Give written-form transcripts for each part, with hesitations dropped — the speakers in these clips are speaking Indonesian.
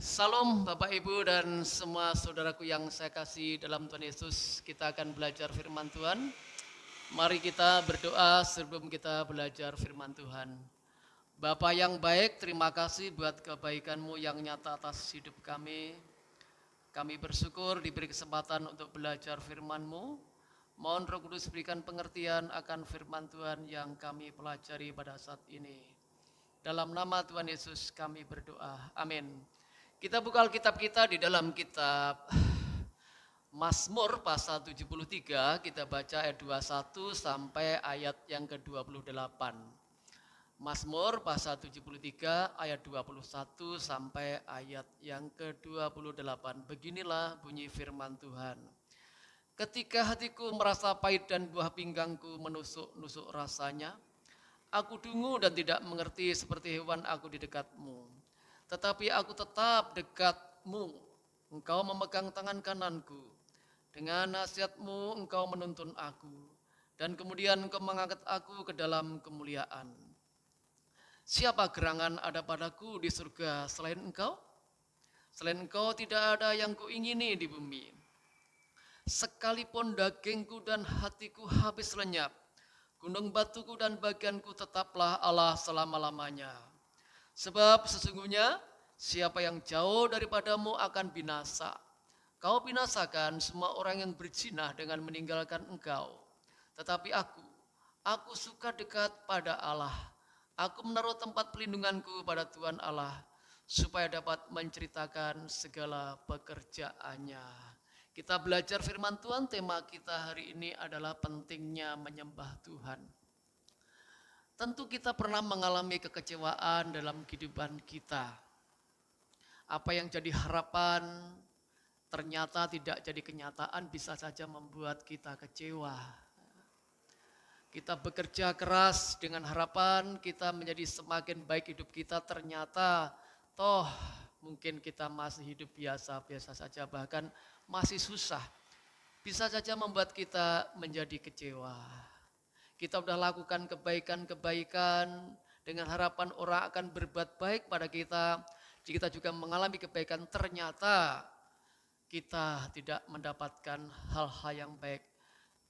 Salam Bapak Ibu dan semua saudaraku yang saya kasih dalam Tuhan Yesus. Kita akan belajar firman Tuhan. Mari kita berdoa sebelum kita belajar firman Tuhan. Bapa yang baik, terima kasih buat kebaikan-Mu yang nyata atas hidup kami. Kami bersyukur diberi kesempatan untuk belajar firman-Mu. Mohon Roh Kudus berikan pengertian akan firman Tuhan yang kami pelajari pada saat ini. Dalam nama Tuhan Yesus kami berdoa. Amin. Kita buka Alkitab kita di dalam kitab Mazmur pasal 73, kita baca ayat 21 sampai ayat yang ke-28. Mazmur pasal 73 ayat 21 sampai ayat yang ke-28. Beginilah bunyi firman Tuhan. Ketika hatiku merasa pahit dan buah pinggangku menusuk-nusuk rasanya, aku dungu dan tidak mengerti seperti hewan aku di dekatmu. Tetapi aku tetap dekatmu, engkau memegang tangan kananku. Dengan nasihatmu engkau menuntun aku, dan kemudian engkau mengangkat aku ke dalam kemuliaan. Siapa gerangan ada padaku di surga selain engkau? Selain engkau tidak ada yang kuingini di bumi. Sekalipun dagingku dan hatiku habis lenyap, gunung batuku dan bagianku tetaplah Allah selama-lamanya. Sebab sesungguhnya siapa yang jauh daripadamu akan binasa. Kau binasakan semua orang yang berzina dengan meninggalkan engkau. Tetapi aku suka dekat pada Allah. Aku menaruh tempat pelindunganku pada Tuhan Allah, supaya dapat menceritakan segala pekerjaannya. Kita belajar firman Tuhan, tema kita hari ini adalah pentingnya menyembah Tuhan. Tentu kita pernah mengalami kekecewaan dalam kehidupan kita. Apa yang jadi harapan ternyata tidak jadi kenyataan, bisa saja membuat kita kecewa. Kita bekerja keras dengan harapan kita menjadi semakin baik hidup kita, ternyata toh mungkin kita masih hidup biasa-biasa saja, bahkan masih susah. Bisa saja membuat kita menjadi kecewa. Kita sudah lakukan kebaikan-kebaikan dengan harapan orang akan berbuat baik pada kita. Kita juga mengalami kebaikan, ternyata kita tidak mendapatkan hal-hal yang baik.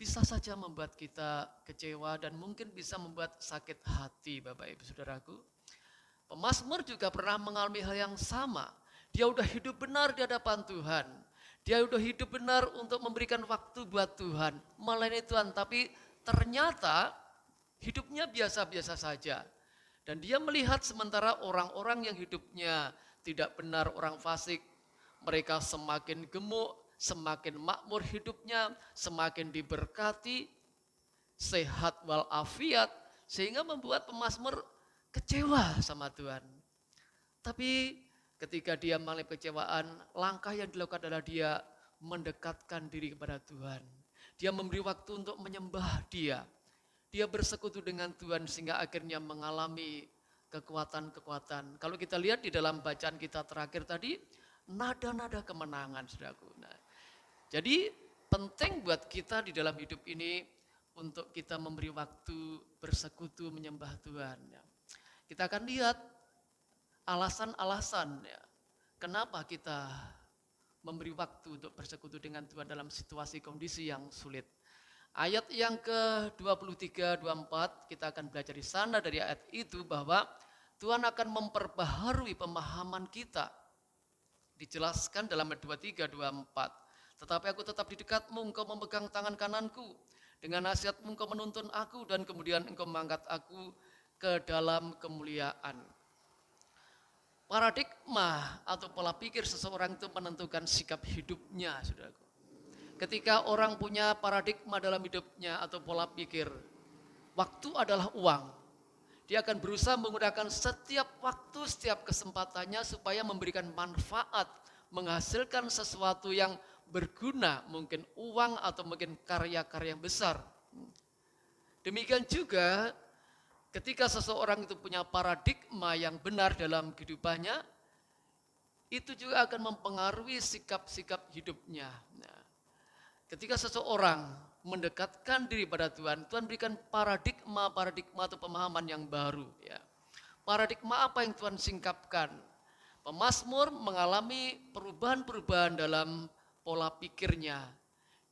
Bisa saja membuat kita kecewa dan mungkin bisa membuat sakit hati, Bapak Ibu Saudaraku. Pemazmur juga pernah mengalami hal yang sama. Dia udah hidup benar di hadapan Tuhan. Dia udah hidup benar untuk memberikan waktu buat Tuhan, melayani Tuhan, tapi ternyata hidupnya biasa-biasa saja. Dan dia melihat sementara orang-orang yang hidupnya tidak benar, orang fasik, mereka semakin gemuk, semakin makmur hidupnya, semakin diberkati, sehat walafiat, sehingga membuat pemazmur kecewa sama Tuhan. Tapi ketika dia mengalami kecewaan, langkah yang dilakukan adalah dia mendekatkan diri kepada Tuhan. Dia memberi waktu untuk menyembah Dia. Dia bersekutu dengan Tuhan sehingga akhirnya mengalami kekuatan-kekuatan. Kalau kita lihat di dalam bacaan kita terakhir tadi, nada-nada kemenangan, saudaraku. Nah, jadi penting buat kita di dalam hidup ini untuk kita memberi waktu bersekutu menyembah Tuhan. Kita akan lihat alasan-alasan kenapa kita memberi waktu untuk bersekutu dengan Tuhan dalam situasi kondisi yang sulit. Ayat yang ke-23, 24 kita akan belajar di sana dari ayat itu bahwa Tuhan akan memperbaharui pemahaman kita. Dijelaskan dalam ayat 23, 24. Tetapi aku tetap di dekatmu, engkau memegang tangan kananku. Dengan nasihatmu engkau menuntun aku dan kemudian engkau mengangkat aku ke dalam kemuliaan. Paradigma atau pola pikir seseorang itu menentukan sikap hidupnya, saudaraku. Ketika orang punya paradigma dalam hidupnya atau pola pikir, waktu adalah uang. Dia akan berusaha menggunakan setiap waktu, setiap kesempatannya supaya memberikan manfaat, menghasilkan sesuatu yang berguna, mungkin uang atau mungkin karya-karya yang besar. Demikian juga ketika seseorang itu punya paradigma yang benar dalam kehidupannya, itu juga akan mempengaruhi sikap-sikap hidupnya. Nah, ketika seseorang mendekatkan diri pada Tuhan, Tuhan berikan paradigma atau pemahaman yang baru. Paradigma apa yang Tuhan singkapkan? Pemazmur mengalami perubahan-perubahan dalam pola pikirnya.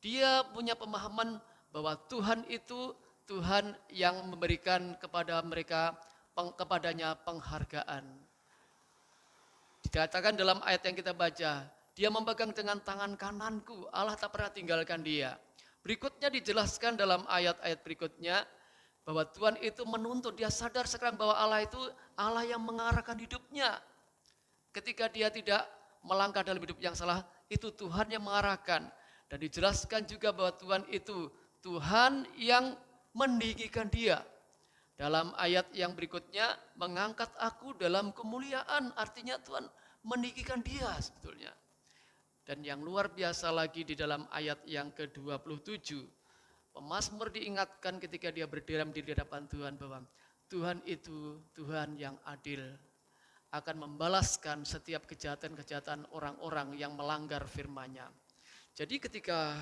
Dia punya pemahaman bahwa Tuhan itu Tuhan yang memberikan kepada mereka kepadanya penghargaan. Dikatakan dalam ayat yang kita baca, dia memegang dengan tangan kananku, Allah tak pernah tinggalkan dia. Berikutnya dijelaskan dalam ayat-ayat berikutnya, bahwa Tuhan itu menuntut, dia sadar sekarang bahwa Allah itu Allah yang mengarahkan hidupnya. Ketika dia tidak melangkah dalam hidup yang salah, itu Tuhan yang mengarahkan. Dan dijelaskan juga bahwa Tuhan itu Tuhan yang meninggikan dia. Dalam ayat yang berikutnya, mengangkat aku dalam kemuliaan, artinya Tuhan meninggikan dia sebetulnya. Dan yang luar biasa lagi di dalam ayat yang ke-27, pemazmur diingatkan ketika dia berdiam di hadapan Tuhan bahwa Tuhan itu Tuhan yang adil, akan membalaskan setiap kejahatan-kejahatan orang-orang yang melanggar firman-Nya. Jadi ketika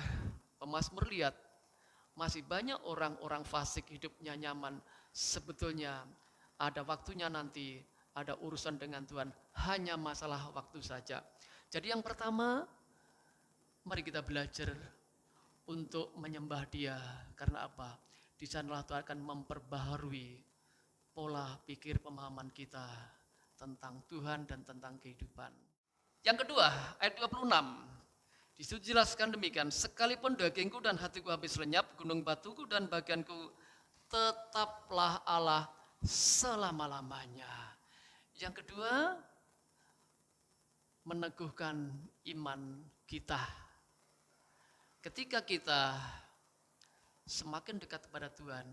pemazmur lihat masih banyak orang-orang fasik hidupnya nyaman, sebetulnya ada waktunya nanti, ada urusan dengan Tuhan, hanya masalah waktu saja. Jadi yang pertama, mari kita belajar untuk menyembah Dia. Karena apa? Di sanalah Tuhan akan memperbaharui pola pikir pemahaman kita tentang Tuhan dan tentang kehidupan. Yang kedua, ayat 26. Disitu jelaskan demikian, sekalipun dagingku dan hatiku habis lenyap, gunung batuku dan bagianku tetaplah Allah selama-lamanya. Yang kedua, meneguhkan iman kita. Ketika kita semakin dekat kepada Tuhan,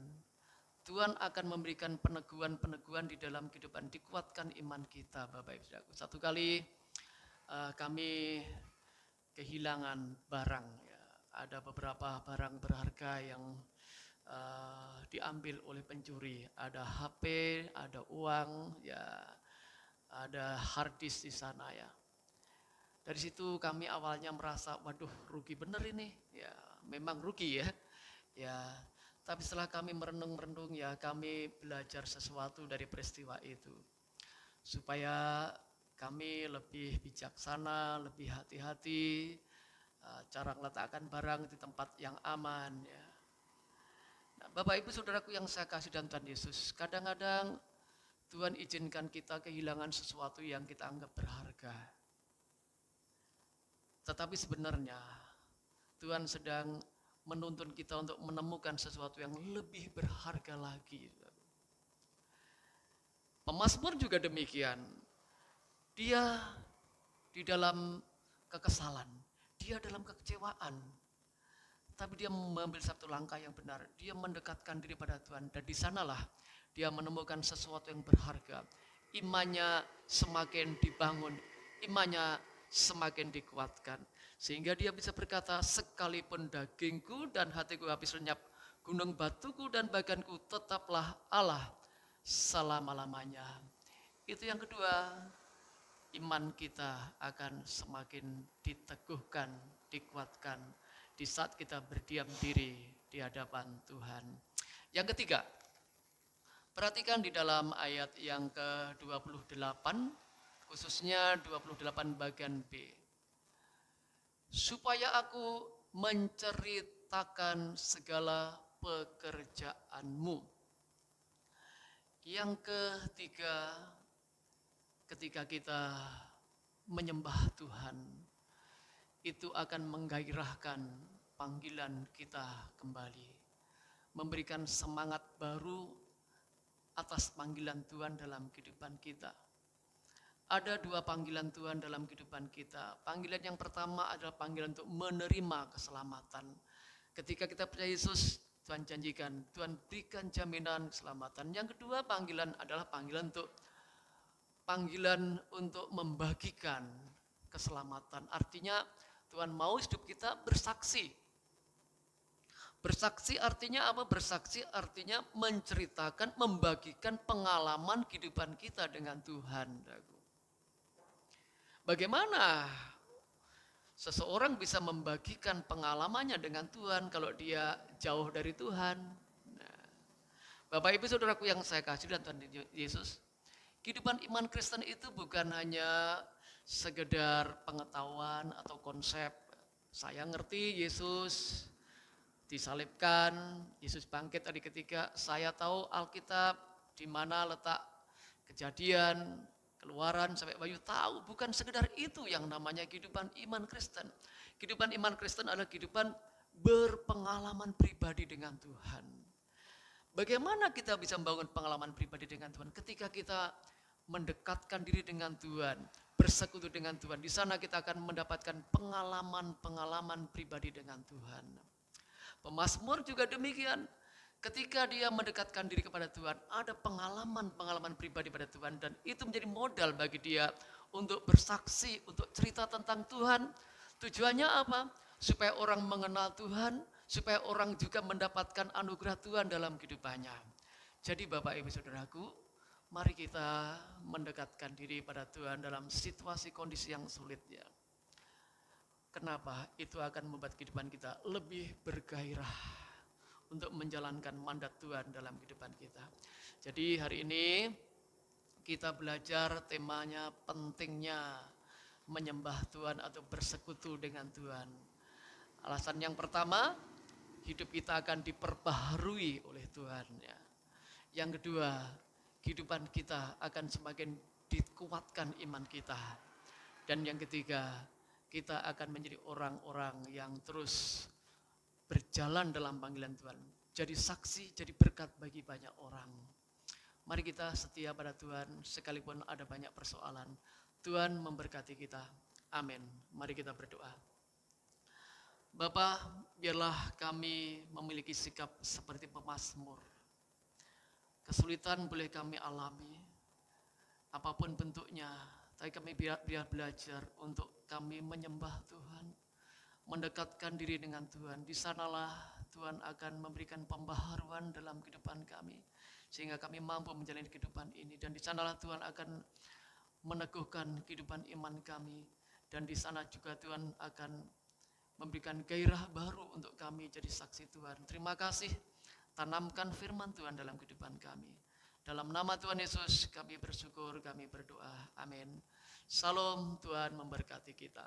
Tuhan akan memberikan peneguhan-peneguhan di dalam kehidupan, dikuatkan iman kita, Bapak Ibu Saudaraku. Satu kali kami kehilangan barang, ya. Ada beberapa barang berharga yang diambil oleh pencuri. Ada HP, ada uang, ya, ada hard disk di sana, ya. Dari situ kami awalnya merasa, waduh, rugi bener ini, ya, memang rugi, ya, ya. Tapi setelah kami merenung-renung, ya, kami belajar sesuatu dari peristiwa itu. Supaya kami lebih bijaksana, lebih hati-hati, cara meletakkan barang di tempat yang aman. Ya. Nah, Bapak Ibu Saudaraku yang saya kasih dalam Tuhan Yesus, kadang-kadang Tuhan izinkan kita kehilangan sesuatu yang kita anggap berharga. Tetapi sebenarnya Tuhan sedang menuntun kita untuk menemukan sesuatu yang lebih berharga lagi. Pemazmur juga demikian. Dia di dalam kekesalan, dia dalam kekecewaan. Tapi dia mengambil satu langkah yang benar. Dia mendekatkan diri pada Tuhan. Dan di sanalah dia menemukan sesuatu yang berharga. Imannya semakin dibangun, imannya semakin dikuatkan. Sehingga dia bisa berkata, sekalipun dagingku dan hatiku habis lenyap, gunung batuku dan bagianku tetaplah Allah selama-lamanya. Itu yang kedua, iman kita akan semakin diteguhkan, dikuatkan di saat kita berdiam diri di hadapan Tuhan. Yang ketiga, perhatikan di dalam ayat yang ke-28, khususnya 28 bagian B. Supaya aku menceritakan segala pekerjaanmu. Yang ketiga, ketika kita menyembah Tuhan, itu akan menggairahkan panggilan kita kembali. Memberikan semangat baru atas panggilan Tuhan dalam kehidupan kita. Ada dua panggilan Tuhan dalam kehidupan kita. Panggilan yang pertama adalah panggilan untuk menerima keselamatan. Ketika kita percaya Yesus, Tuhan janjikan, Tuhan berikan jaminan keselamatan. Yang kedua panggilan adalah panggilan untuk membagikan keselamatan. Artinya Tuhan mau hidup kita bersaksi. Bersaksi artinya apa? Bersaksi artinya menceritakan, membagikan pengalaman kehidupan kita dengan Tuhan. Bagaimana seseorang bisa membagikan pengalamannya dengan Tuhan kalau dia jauh dari Tuhan? Nah, Bapak Ibu Saudaraku yang saya kasih dan Tuhan Yesus, Kehidupan iman Kristen itu bukan hanya sekedar pengetahuan atau konsep. Saya ngerti Yesus disalibkan, Yesus bangkit hari ketiga. Saya tahu Alkitab di mana letak Kejadian, Keluaran sampai Wahyu, tahu. Bukan sekedar itu yang namanya kehidupan iman Kristen. Kehidupan iman Kristen adalah kehidupan berpengalaman pribadi dengan Tuhan. Bagaimana kita bisa membangun pengalaman pribadi dengan Tuhan? Ketika kita mendekatkan diri dengan Tuhan, bersekutu dengan Tuhan. Di sana kita akan mendapatkan pengalaman-pengalaman pribadi dengan Tuhan. Pemazmur juga demikian. Ketika dia mendekatkan diri kepada Tuhan, ada pengalaman-pengalaman pribadi pada Tuhan. Dan itu menjadi modal bagi dia untuk bersaksi, untuk cerita tentang Tuhan. Tujuannya apa? Supaya orang mengenal Tuhan, supaya orang juga mendapatkan anugerah Tuhan dalam kehidupannya. Jadi Bapak Ibu Saudaraku, mari kita mendekatkan diri pada Tuhan dalam situasi kondisi yang sulit ya. Kenapa? Itu akan membuat kehidupan kita lebih bergairah untuk menjalankan mandat Tuhan dalam kehidupan kita. Jadi hari ini kita belajar temanya pentingnya menyembah Tuhan atau bersekutu dengan Tuhan. Alasan yang pertama, hidup kita akan diperbaharui oleh Tuhan ya. Yang kedua, kehidupan kita akan semakin dikuatkan iman kita. Dan yang ketiga, kita akan menjadi orang-orang yang terus berjalan dalam panggilan Tuhan. Jadi saksi, jadi berkat bagi banyak orang. Mari kita setia pada Tuhan sekalipun ada banyak persoalan. Tuhan memberkati kita. Amin. Mari kita berdoa. Bapa, biarlah kami memiliki sikap seperti pemazmur. Kesulitan boleh kami alami, apapun bentuknya, tapi kami biar belajar untuk kami menyembah Tuhan, mendekatkan diri dengan Tuhan. Di sanalah Tuhan akan memberikan pembaharuan dalam kehidupan kami, sehingga kami mampu menjalani kehidupan ini. Dan di sanalah Tuhan akan meneguhkan kehidupan iman kami. Dan di sana juga Tuhan akan memberikan gairah baru untuk kami jadi saksi Tuhan. Terima kasih. Tanamkan firman Tuhan dalam kehidupan kami. Dalam nama Tuhan Yesus kami bersyukur, kami berdoa. Amin. Salam, Tuhan memberkati kita.